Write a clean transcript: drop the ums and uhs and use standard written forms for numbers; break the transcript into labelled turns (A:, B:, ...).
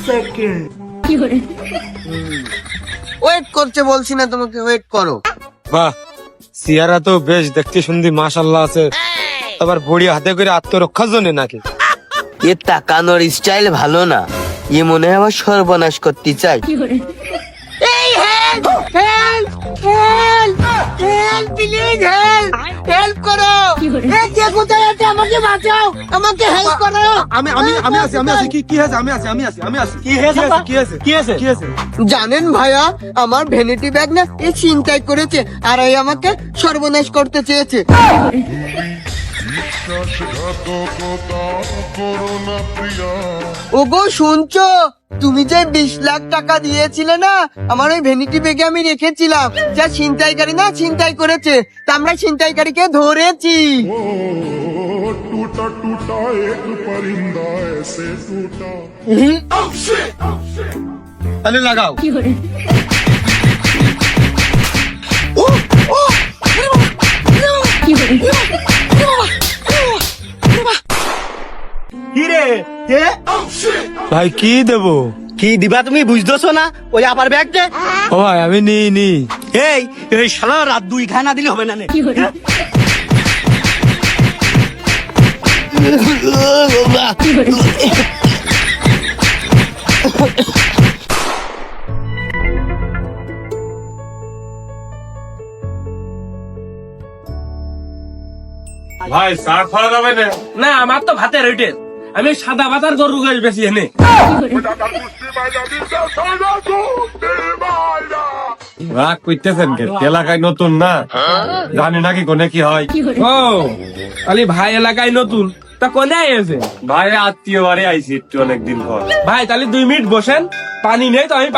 A: Second.
B: Wait করছে বলছি না তোমাকে, ওয়েট করো।
C: বাহ, সিয়ারা তো বেশ দেখতে শুনতে মাশাল্লাহ আছে, আবার বড়ি হাতে করে আত্মরক্ষার জন্য নাকি?
B: এ তাকানোর স্টাইল ভালো না, এ মনে হয় আমার সর্বনাশ করতে চাই। এই help help help help please help help করো। এই কে কোথায় আছে, আমাকে বাঁচাও, আমাকে হেল্প করো।
C: আমি আমি আমি আছি, আমি আছি। কি হয়েছে? আমি আছি। কি হয়েছে?
B: জানেন ভাইয়া, আমার ভ্যানিটি ব্যাগ না এই ছিনতাই করেছে, আর এই আমাকে সর্বনাশ করতে চেয়েছে। ওগো শুনছো, তুমি যে 20 লাখ টাকা দিয়েছিলে না, আমার ওই ভ্যানিটি ব্যাগে আমি রেখেছিলাম। যা ছিনতাইকারী না ছিনতাই করেছে, তা আমরা ছিনতাইকারীকে ধরেছি।
D: टूटा टूटा एक परिंदा ऐसे टूटा।
C: তাহলে লাগাও। ভাই কি দেবো?
A: কি দিবা তুমি বুঝতেছো না? ওই আবার ব্যাগ দে।
C: ও ভাই আমি নি।
A: এই এই শালা রাত 2 খানা দিলে হবে না নে।
C: ভাই চা খাওয়া যাবে না?
E: না আমার তো ভাতের রেটের, আমি সাদা ভাতার গরু গাছ বেশি এনে।
C: রাগ করতেছেন কে? এলাকায় নতুন না, জানি নাকি কোনে কি হয়।
E: ও আলি ভাই এলাকায় নতুন, তা কোনে এসে?
C: ভাই আত্মীয় বাড়ি আইছি একটু অনেকদিন পর।
E: ভাই তাহলে 2 মিনিট বসেন, পানি নেই তো আমি